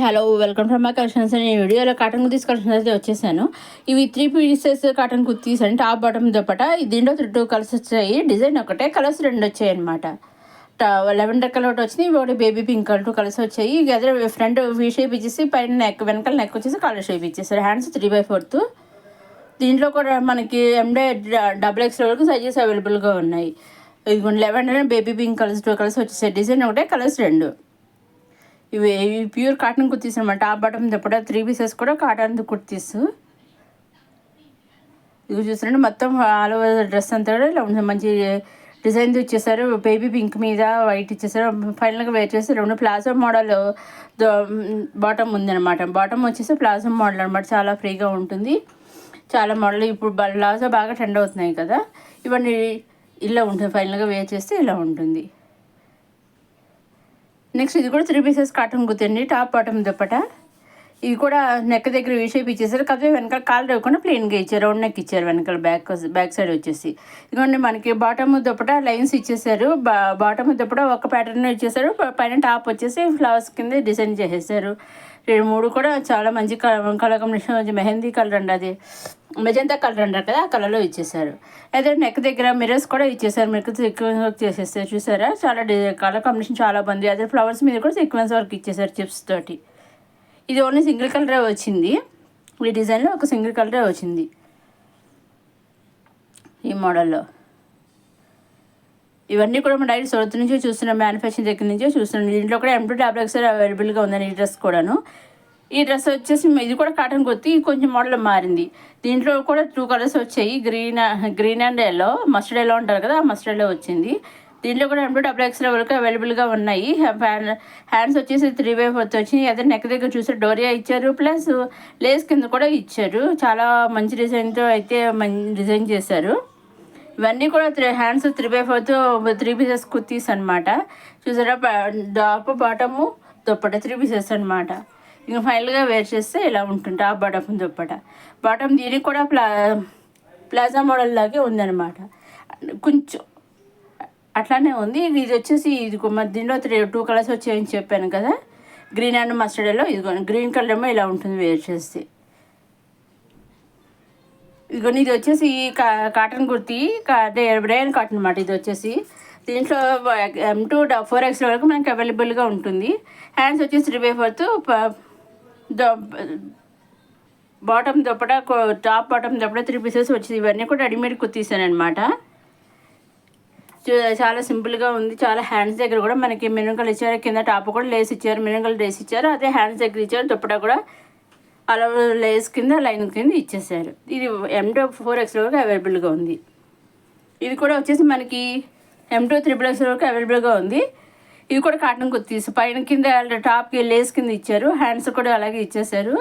Hello welcome from my collections. నేను వీడియోలో cotton kurtis collections అయితే వచ్చేసాను. ఇవి 3 పీసెస్ కాటన్ కుర్తీస్ అని టాప్ బాటమ్ దుపట. దీంట్లో 2 కలర్స్ వచ్చాయి. డిజైన్ ఒకటే, కలర్స్ 2 వచ్చాయి అనమాట. లెవెండర్ కలర్ ఒకటి వచ్చింది, ఒకటి బేబీ పింక్ కలర్ 2 కలర్స్ వచ్చాయి. గదర్ ఫ్రంట్ వీ షేప్ ఇచ్చేసి పైన నెక్, వెనకాల నెక్ వచ్చేసి కలర్ షేప్ ఇచ్చేసారు. హ్యాండ్స్ 3/4. దీంట్లో కూడా మనకి ఎండే XXL వరకు సైజెస్ అవైలబుల్గా ఉన్నాయి. ఇదిగోండి lavender and baby pink colours 2 colours వచ్చేసాయి. డిజైన్ ఒకటే, కలర్స్ 2. ఇవి ప్యూర్ కాటన్ కుర్తీస్ అనమాట. టాప్ బాటమ్ దుపట్టా 3 పీసెస్ కూడా కాటన్ కుర్తీస్. ఇవి చూసారంటే మొత్తం ఆల్ ఓవర్ డ్రెస్ అంతా కూడా ఇలా ఉంటుంది. మంచి డిజైన్ ఇచ్చేసారు. బేబీ పింక్ మీద వైట్ ఇచ్చేసారు. ఫైనల్గా వేర్ చేసి 2 ప్లాజో మోడల్ బాటమ్ ఉందన్నమాట. బాటమ్ వచ్చేసి ప్లాజో మోడల్ అనమాట. చాలా ఫ్రీగా ఉంటుంది. చాలా మోడల్ ఇప్పుడు ప్లాజో బాగా ట్రెండ్ అవుతున్నాయి కదా, ఇవన్నీ ఇలా ఉంటుంది. ఫైనల్గా వేర్ చేస్తే ఇలా ఉంటుంది. నెక్స్ట్ ఇది కూడా 3 pieces cotton kurti, top bottom dupatta. ఇది కూడా నెక్ దగ్గర వీ షేప్ ఇచ్చేసారు. కాకపోతే వెనకాల కాలు ఇవ్వకుండా ప్లెయిన్గా ఇచ్చారు, రౌండ్ నెక్ ఇచ్చారు. వెనకాల బ్యాక్ సైడ్ వచ్చేసి ఇదిగోండి మనకి బాటమ్ దుపట్టా లైన్స్ ఇచ్చేసారు. బాటమ్ దుపట్టా ఒక ప్యాటర్న్ ఇచ్చేసారు. పైన టాప్ వచ్చేసి ఫ్లవర్స్ కింద డిజైన్ చేసేసారు. 3 కూడా చాలా మంచి కలర్ కాంబినేషన్. మెహందీ కలర్ అండి, అది మెజంతా కలర్ అంటారు కదా, ఆ కలర్లో ఇచ్చేసారు. అయితే నెక్ దగ్గర మిర్రర్స్ కూడా ఇచ్చేసారు. మిర్రర్స్ సీక్వెన్స్ వర్క్ చేసేసారు. చూసారా, చాలా కలర్ కాంబినేషన్ చాలా బాగుంది. అదే ఫ్లవర్స్ మీద కూడా సీక్వెన్స్ వర్క్ ఇచ్చేసారు చిప్స్ తోటి. ఇది ఓన్లీ సింగిల్ కలరే వచ్చింది. ఈ డిజైన్లో ఒక సింగిల్ కలరే వచ్చింది ఈ మోడల్లో. ఇవన్నీ కూడా మన డైరెక్ట్ సొరత్ నుంచే చూస్తున్నాం, మ్యానుఫ్యాక్చరింగ్ దగ్గర నుంచే చూస్తున్నాం. దీంట్లో కూడా M2 XXL అవైలబుల్గా ఉందని ఈ డ్రెస్ కూడాను. ఈ డ్రెస్ వచ్చేసి ఇది కూడా కాటన్ కుర్తీ, కొంచెం మోడల్ మారింది. దీంట్లో కూడా 2 కలర్స్ వచ్చాయి, green and yellow. Mustard yellow అంటారు కదా, ఆ మస్టర్డ్ ఎల్లో వచ్చింది. దీంట్లో కూడా M2 XXL వరకు అవైలబుల్గా ఉన్నాయి. హ్యాండ్స్ వచ్చేసి 3/4 వచ్చినాయి. అదే నెక్ దగ్గర చూస్తే డోరియా ఇచ్చారు, ప్లస్ లేస్ కింద కూడా ఇచ్చారు. చాలా మంచి డిజైన్తో అయితే డిజైన్ చేశారు. ఇవన్నీ కూడా హ్యాండ్స్ 3/4 3 పీసెస్ కుర్తీస్ అనమాట. చూసారా, టాప్ బాటము దుపట్టా 3 పీసెస్ అనమాట. ఇంకా ఫైనల్గా వేర్ చేస్తే ఇలా ఉంటుంది టాప్ బాటమ్ దుపట్టా. బాటమ్ దీనికి కూడా ప్లాజా మోడల్ లాగే ఉందన్నమాట. కొంచెం అట్లానే ఉంది. ఇది వచ్చేసి ఇది దీంట్లో 2 కలర్స్ వచ్చాయని చెప్పాను కదా, గ్రీన్ అండ్ మస్టర్డ్ ఎల్లో. ఇదిగో గ్రీన్ కలర్ ఏమో ఇలా ఉంటుంది వేర్ చేస్తే. ఇదిగోని ఇది వచ్చేసి కాటన్ కుర్తీ, బ్రైన్ కాటన్ అనమాట. ఇది వచ్చేసి దీంట్లో M2 4XL వరకు మనకి అవైలబుల్గా ఉంటుంది. హ్యాండ్స్ వచ్చేసి 3/4. Bottom dupatta, top bottom dupatta 3 pieces వచ్చింది. ఇవన్నీ కూడా రెడీమేడ్ కుర్తీసాను అనమాట. చాలా సింపుల్గా ఉంది. చాలా హ్యాండ్స్ దగ్గర కూడా మనకి మెరూన్ కలర్ ఇచ్చారు. కింద టాప్ కూడా లేస్ ఇచ్చారు, మెరూన్ కలర్ లేస్ ఇచ్చారు. అదే హ్యాండ్స్ దగ్గర ఇచ్చారు. దుపట్టా కూడా అలా లేస్ కింద లైన్ కింద ఇచ్చేసారు. ఇది M2 4XL వరకు అవైలబుల్గా ఉంది. ఇది కూడా వచ్చేసి మనకి M2 XXL వరకు అవైలబుల్గా ఉంది. ఇది కూడా కాటన్ కుర్తీస్, పైన కింద టాప్కి లేస్ కింద ఇచ్చారు. హ్యాండ్స్ కూడా అలాగే ఇచ్చేసారు.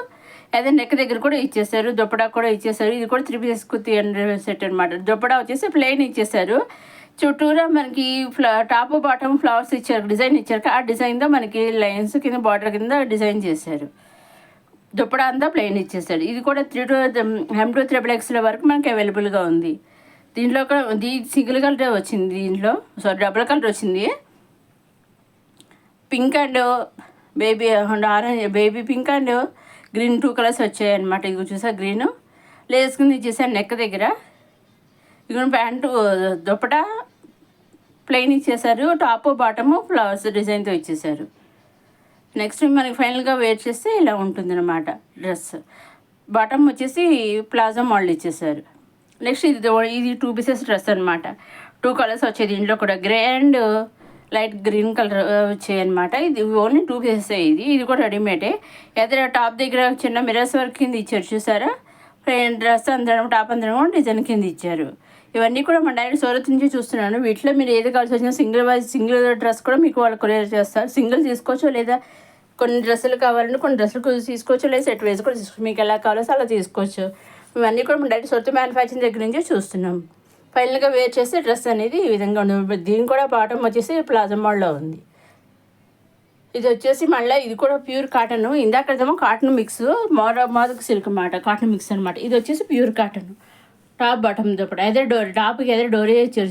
అదే నెక్ దగ్గర కూడా ఇచ్చేసారు. దుపట్టా కూడా ఇచ్చేసారు. ఇది కూడా 3 పీసెస్ కుర్తీ సెట్ అనమాట. దుపట్టా వచ్చేసి ప్లెయిన్ ఇచ్చేసారు. చుట్టూరా మనకి టాప్ బాటమ్ ఫ్లవర్స్ ఇచ్చారు, డిజైన్ ఇచ్చారు. ఆ డిజైన్తో మనకి లైన్స్ కింద బార్డర్ కింద డిజైన్ చేశారు. దుపట్టా అంతా ప్లెయిన్ ఇచ్చేసాడు. ఇది కూడా M2 XXL వరకు మనకి అవైలబుల్గా ఉంది. దీంట్లో కూడా సింగిల్ కలర్ వచ్చింది. దీంట్లో డబుల్ కలర్ వచ్చింది. Pink and orange, baby pink and green 2 colours వచ్చాయి అనమాట. ఇది చూసా గ్రీన్ లేస్ కింద ఇచ్చేసాను నెక్ దగ్గర. ఇక ప్యాంటు దుపట్టా ప్లెయిన్ ఇచ్చేసారు. టాప్ బాటము ఫ్లవర్స్ డిజైన్తో ఇచ్చేసారు. నెక్స్ట్ మనకి ఫైనల్గా వేర్ చేస్తే ఇలా ఉంటుంది అనమాట డ్రెస్. బాటమ్ వచ్చేసి ప్లాజో మోడల్ ఇచ్చేసారు. నెక్స్ట్ ఇది 2 పీసెస్ డ్రెస్ అనమాట. 2 కలర్స్ వచ్చాయి. దీంట్లో కూడా grey and light green colour వచ్చాయి అనమాట. ఇది ఓన్లీ 2 పీసెస్. ఇది కూడా రెడీమేడే. ఎదురు టాప్ దగ్గర చిన్న మిర్రర్స్ వర్క్ కింద ఇచ్చారు. చూసారా, డ్రెస్ అందరం టాప్ అందరం డిజైన్ కింద ఇచ్చారు. ఇవన్నీ కూడా మన డైరెక్ట్ సూరత్ నుంచి చూస్తున్నాను. వీటిలో మీరు ఏది కావాల్సి వచ్చినా సింగిల్ డ్రెస్ కూడా మీకు వాళ్ళు కొరియర్ చేస్తారు. సింగిల్ తీసుకోవచ్చు, లేదా కొన్ని డ్రెస్సులు కావాలంటే కొన్ని డ్రెస్సులు తీసుకోవచ్చు, లేదా సెట్ వేసి కూడా తీసుకోవచ్చు. మీకు ఎలా కావాలో అలా తీసుకోవచ్చు. ఇవన్నీ కూడా మన డైరెక్ట్ సొంత మ్యానుఫ్యాక్చరింగ్ దగ్గర నుంచే చూస్తున్నాం. ఫైనల్గా వేర్ చేస్తే డ్రెస్ అనేది ఈ విధంగా ఉంది. దీని కూడా బాటమ్ వచ్చేసి ప్లాజో మోడల్లో ఉంది. ఇది వచ్చేసి మళ్ళీ ఇది కూడా ప్యూర్ కాటన్. ఇందాకదేమో కాటన్ మిక్స్, మోదక్ సిల్క్ అన్నమాట, కాటన్ మిక్స్ అనమాట. ఇది వచ్చేసి pure cotton. Top bottom dupatta అదే టాప్కి అదే డోరీ ఇచ్చారు.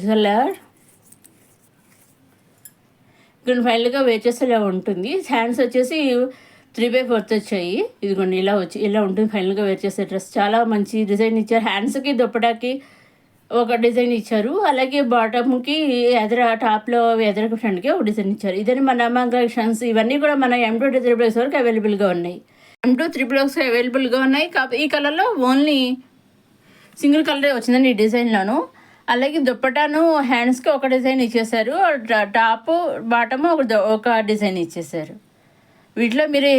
దీని ఫైనల్గా వేర్ చేస్తే ఇలా ఉంటుంది. హ్యాండ్స్ వచ్చేసి 3/4 వచ్చాయి. ఇదిగోండి ఇలా ఉంటుంది ఫైనల్గా వేర్ చేసే డ్రెస్. చాలా మంచి డిజైన్ ఇచ్చారు. హ్యాండ్స్కి దుప్పటాకి ఒక డిజైన్ ఇచ్చారు. అలాగే బాటమ్కి టాప్లో ఎదర ఫ్రంట్కి ఒక డిజైన్ ఇచ్చారు. ఇదని మన అమ్మ కలెక్షన్స్. ఇవన్నీ కూడా మన M2 3X వరకు అవైలబుల్గా ఉన్నాయి. M2 3X అవైలబుల్గా ఉన్నాయి. ఈ కలర్లో ఓన్లీ సింగిల్ కలరే వచ్చిందండి ఈ డిజైన్లోను. అలాగే దుప్పటాను హ్యాండ్స్కి ఒక డిజైన్ ఇచ్చేసారు. టాప్ బాటము ఒక డిజైన్ ఇచ్చేసారు. వీటిలో మీరు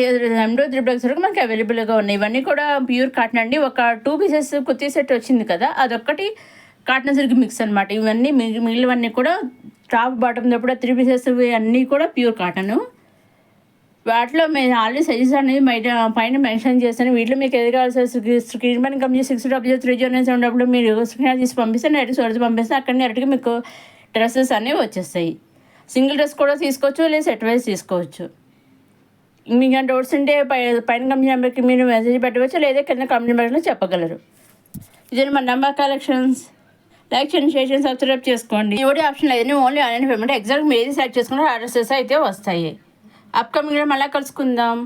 M2 3X వరకు మనకి అవైలబుల్గా ఉన్నాయి. ఇవన్నీ కూడా ప్యూర్ కాటన్ అండి. ఒక 2 పీసెస్ కుర్తీ సెట్ వచ్చింది కదా, అదొక్కటి కాటన్ సిల్క్ మిక్స్ అనమాట. ఇవన్నీ మిగిలినవన్నీ కూడా టాప్ బాటమ్ దుప్పటా 3 పీసెస్ అన్నీ కూడా ప్యూర్ కాటను. వాటిలో మేము ఆల్రెడీ సైజెస్ అనేది పైన మెన్షన్ చేస్తాను. వీటిలో మీకు ఏది కావాల్సిన స్క్రీన్ పైన కంపెనీ 60003097 మీరు స్క్రీన్ తీసి పంపిస్తే డైరెక్ట్ సోర్స్ పంపిస్తే అక్కడ డైరెక్ట్గా మీకు డ్రెస్సెస్ అనేవి వచ్చేస్తాయి. సింగిల్ డ్రెస్ కూడా తీసుకోవచ్చు, లేదా సెట్ వైజ్ తీసుకోవచ్చు. మీకు డౌట్స్ ఉంటే పైన కంపెనీ నెంబర్కి మీరు మెసేజ్ పెట్టవచ్చు, లేదా కింద కంపెనీ నెంబర్లో చెప్పగలరు. ఇదే మన నెంబర్ కలెక్షన్స్. లైక్ చేయండి, షేర్ చేయండి, సబ్స్క్రైబ్ చేసుకోండి. ఈ ఆప్షన్ లేదని ఓన్లీ ఆన్లైన్ పేమెంట్. ఎగ్జాక్ట్ మీరు ఏది సెలెక్ట్ చేసుకుంటే అడ్రసెస్ అయితే వస్తాయి. అప్కమింగ్లో మళ్ళీ కలుసుకుందాం.